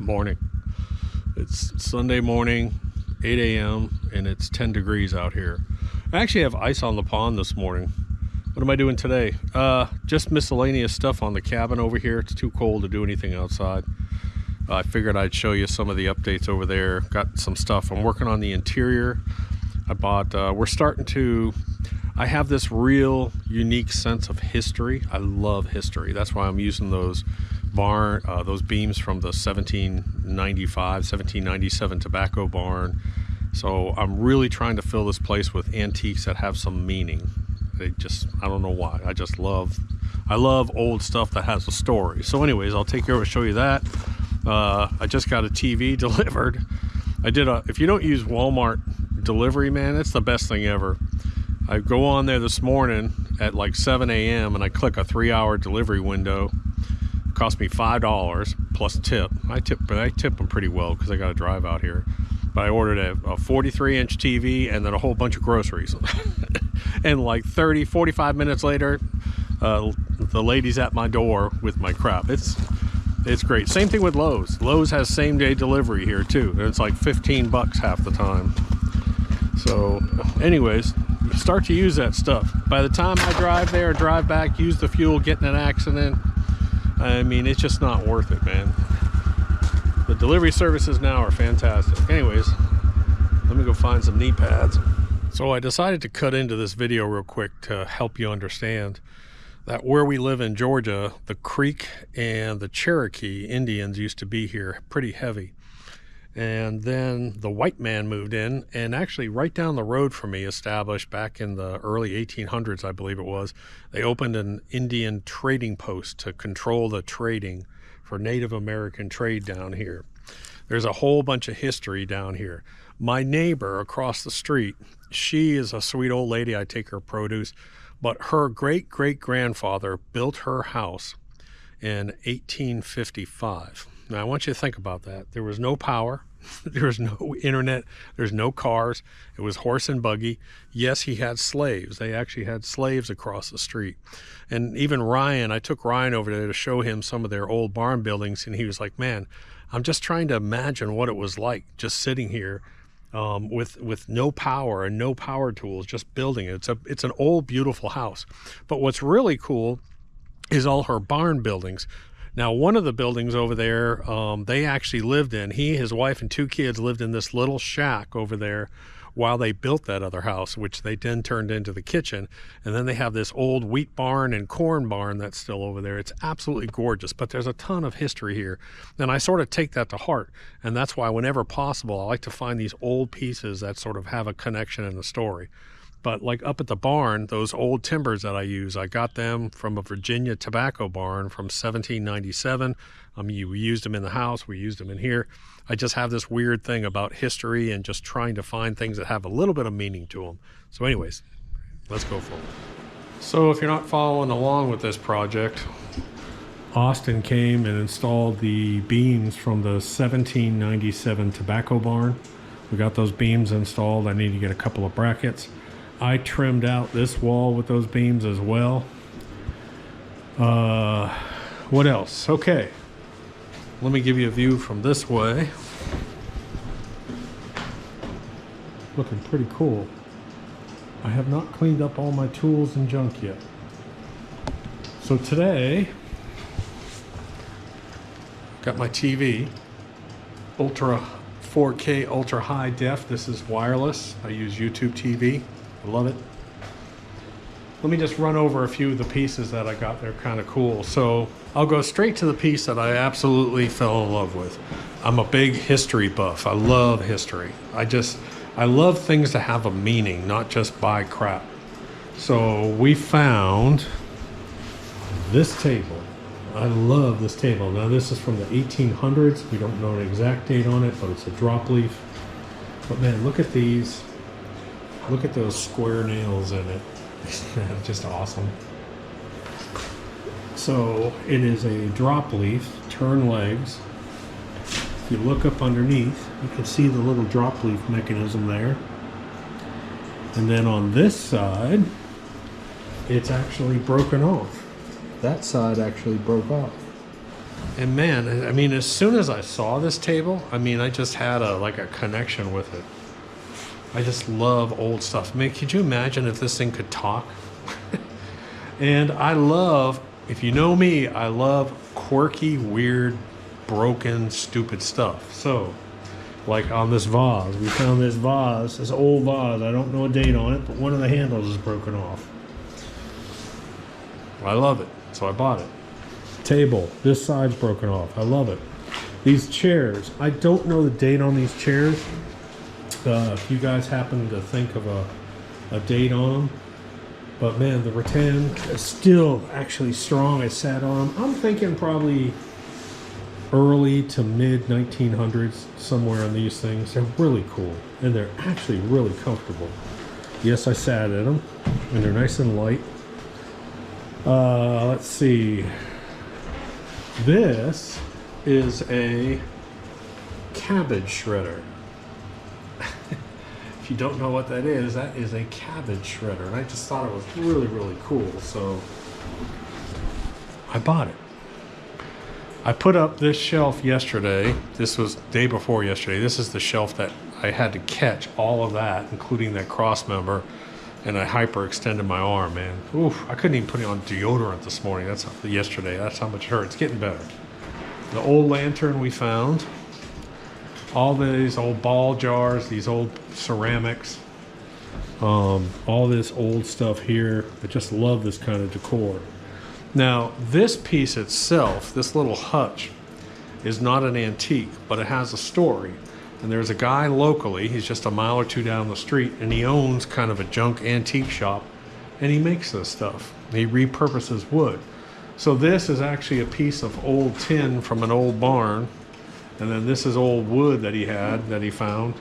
morning. It's Sunday morning, 8 a.m. and it's 10 degrees out here. I actually have ice on the pond this morning. What am I doing today? Just miscellaneous stuff on the cabin over here. It's too cold to do anything outside. I figured I'd show you some of the updates over there. Got some stuff. I'm working on the interior. I bought, I have this real unique sense of history. I love history. That's why I'm using those those beams from the 1797 tobacco barn. So I'm really trying to fill this place with antiques that have some meaning. I don't know why. I love old stuff that has a story. So anyways, I'll take care of it, show you that. I just got a TV delivered. If you don't use Walmart delivery, man, it's the best thing ever. I go on there this morning at like 7 a.m. and I click a 3-hour delivery window. It cost me $5 plus tip. I tip them pretty well because I got to drive out here. But I ordered a 43-inch TV and then a whole bunch of groceries. And like 45 minutes later, the lady's at my door with my crap. It's great. Same thing with Lowe's. Lowe's has same-day delivery here too. And it's like $15 half the time. So anyways, start to use that stuff. By the time I drive there, drive back, use the fuel, get in an accident, I mean, it's just not worth it, man. The delivery services now are fantastic. Anyways, let me go find some knee pads. So I decided to cut into this video real quick to help you understand that where we live in Georgia, the Creek and the Cherokee Indians used to be here pretty heavy. And then the white man moved in, and actually right down the road from me, established back in the early 1800s, I believe it was, they opened an Indian trading post to control the trading for Native American trade down here. There's a whole bunch of history down here. My neighbor across the street, she is a sweet old lady. I take her produce, but her great-great-grandfather built her house in 1855. Now I want you to think about that. There was no power. There was no internet. There's no cars. It was horse and buggy. Yes, he had slaves. They actually had slaves across the street. And even Ryan, I took Ryan over there to show him some of their old barn buildings, and he was like, man, I'm just trying to imagine what it was like just sitting here with no power and no power tools, just building it. It's an old, beautiful house. But what's really cool is all her barn buildings. Now, one of the buildings over there, they actually lived in, his wife and 2 kids lived in this little shack over there while they built that other house, which they then turned into the kitchen. And then they have this old wheat barn and corn barn that's still over there. It's absolutely gorgeous, but there's a ton of history here. And I sort of take that to heart. And that's why whenever possible, I like to find these old pieces that sort of have a connection in the story. But like up at the barn, those old timbers that I use, I got them from a Virginia tobacco barn from 1797. We used them in the house, we used them in here. I just have this weird thing about history and just trying to find things that have a little bit of meaning to them. So anyways, let's go forward. So if you're not following along with this project, Austin came and installed the beams from the 1797 tobacco barn. We got those beams installed. I need to get a couple of brackets. I trimmed out this wall with those beams as well. What else? Okay, let me give you a view from this way. Looking pretty cool. I have not cleaned up all my tools and junk yet. So today, got my TV, Ultra 4K Ultra High Def. This is wireless. I use YouTube TV. I love it. Let me just run over a few of the pieces that I got. They're kind of cool. So I'll go straight to the piece that I absolutely fell in love with. I'm a big history buff. I love history. I love things to have a meaning, not just buy crap. So we found this table. I love this table. Now this is from the 1800s. We don't know an exact date on it, but it's a drop leaf. But man, look at these. Look at those square nails in it. Just awesome. So it is a drop leaf, turn legs. If you look up underneath, you can see the little drop leaf mechanism there. And then on this side, it's actually broken off. That side actually broke off. And man, I mean, as soon as I saw this table, I mean, I just had a connection with it. I just love old stuff. I mean, could you imagine if this thing could talk? And I love, if you know me, I love quirky, weird, broken, stupid stuff. So, like on this vase, we found this vase, this old vase. I don't know a date on it, but one of the handles is broken off. I love it, so I bought it. Table, this side's broken off. I love it. These chairs, I don't know the date on these chairs. If you guys happen to think of a date on them, but man, the rattan is still actually strong. I sat on them. I'm thinking probably early to mid 1900s, somewhere on these things. They're really cool, and they're actually really comfortable. Yes, I sat in them, and they're nice and light. Let's see. This is a cabbage shredder. If you don't know what that is a cabbage shredder, and I just thought it was really, really cool, so I bought it. I put up this shelf yesterday. This was day before yesterday. This is the shelf that I had to catch all of that, including that cross member, and I hyperextended my arm, man. Oof, I couldn't even put it on deodorant this morning. That's yesterday. That's how much it hurt. It's getting better. The old lantern we found. All these old ball jars, these old ceramics. All this old stuff here. I just love this kind of decor. Now, this piece itself, this little hutch, is not an antique, but it has a story. And there's a guy locally, he's just a mile or two down the street, and he owns kind of a junk antique shop, and he makes this stuff. He repurposes wood. So this is actually a piece of old tin from an old barn, and then this is old wood that he had, that he found,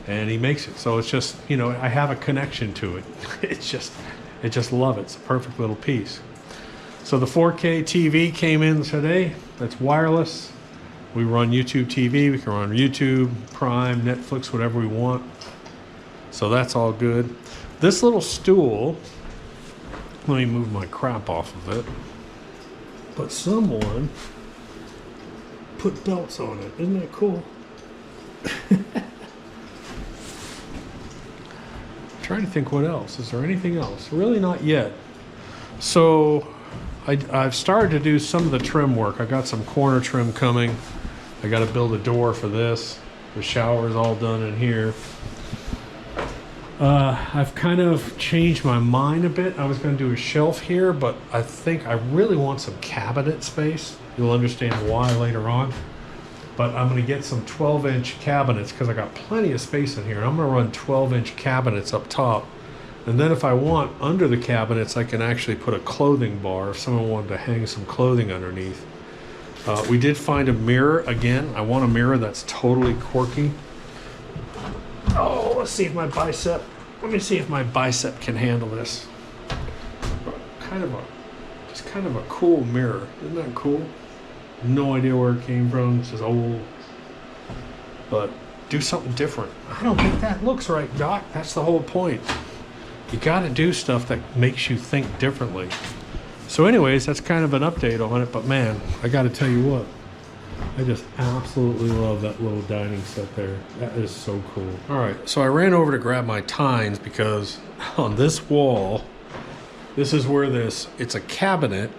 and he makes it. So it's just, you know, I have a connection to it. I just love it. It's a perfect little piece. So the 4K TV came in today. That's wireless. We run YouTube TV. We can run YouTube, Prime, Netflix, whatever we want. So that's all good. This little stool, let me move my crap off of it. But someone put belts on it. Isn't that cool? Trying to think what else. Is there anything else? Really not yet. So I've started to do some of the trim work. I got some corner trim coming. I got to build a door for this. The shower is all done in here. I've kind of changed my mind a bit. I was going to do a shelf here, but I think I really want some cabinet space. You'll understand why later on. But I'm going to get some 12-inch cabinets because I got plenty of space in here. I'm going to run 12-inch cabinets up top. And then if I want, under the cabinets, I can actually put a clothing bar if someone wanted to hang some clothing underneath. We did find a mirror again. I want a mirror that's totally quirky. Oh, let's see if my bicep, let me see if my bicep can handle this. Just kind of a cool mirror. Isn't that cool? No idea where it came from. It's just old. But do something different. I don't think that looks right, Doc. That's the whole point. You got to do stuff that makes you think differently. So anyways, that's kind of an update on it, but man, I got to tell you what, I just absolutely love that little dining set there. That is so cool. All right, so I ran over to grab my tines because on this wall, this is where it's a cabinet,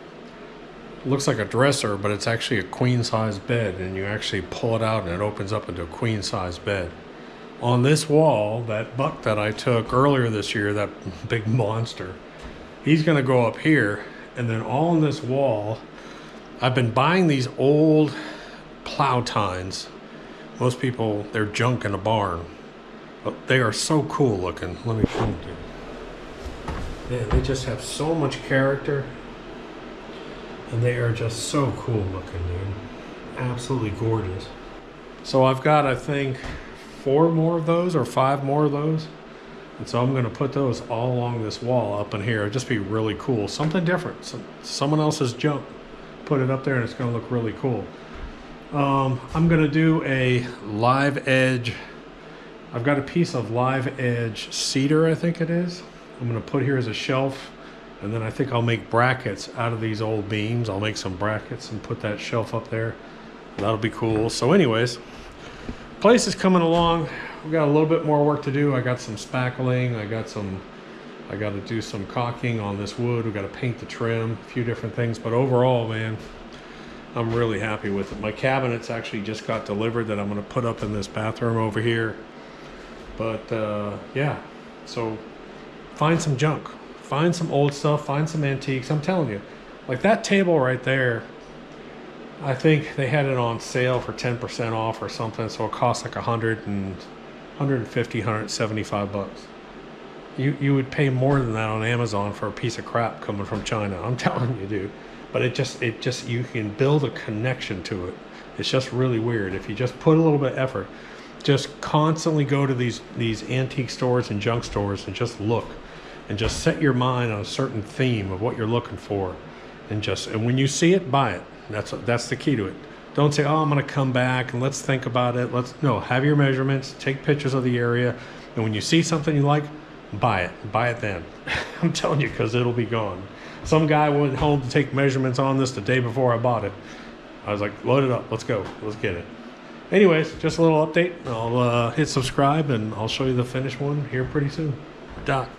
looks like a dresser, but it's actually a queen size bed, and you actually pull it out and it opens up into a queen size bed. On this wall, that buck that I took earlier this year, that big monster, he's gonna go up here. And then all on this wall, I've been buying these old plow tines. Most people, they're junk in a barn. But they are so cool looking. Let me show you. Man, they just have so much character. And they are just so cool looking, dude. Absolutely gorgeous. So I've got, I think, 4 more of those or 5 more of those. And so I'm going to put those all along this wall up in here. It'll just be really cool. Something different. Someone else's junk. Put it up there and it's going to look really cool. I'm going to do a live edge. I've got a piece of live edge cedar, I think it is. I'm going to put here as a shelf. And then I think I'll make brackets out of these old beams. I'll make some brackets and put that shelf up there. That'll be cool. So anyways, place is coming along. We got a little bit more work to do. I got some spackling. I got to do some caulking on this wood. We got to paint the trim, a few different things. But overall, man, I'm really happy with it. My cabinets actually just got delivered that I'm going to put up in this bathroom over here. But yeah, so find some junk. Find some old stuff, find some antiques. I'm telling you, like that table right there, I think they had it on sale for 10% off or something, so it cost like 150, 175 bucks. You would pay more than that on Amazon for a piece of crap coming from China. I'm telling you, dude. But it just you can build a connection to it. It's just really weird if you just put a little bit of effort. Just constantly go to these antique stores and junk stores and just look. And just set your mind on a certain theme of what you're looking for, and when you see it, buy it. That's the key to it. Don't say, "Oh, I'm going to come back and let's think about it." No, have your measurements, take pictures of the area, and when you see something you like, buy it. Buy it then. I'm telling you, because it'll be gone. Some guy went home to take measurements on this the day before I bought it. I was like, "Load it up. Let's go. Let's get it." Anyways, just a little update. I'll hit subscribe and I'll show you the finished one here pretty soon. Doc.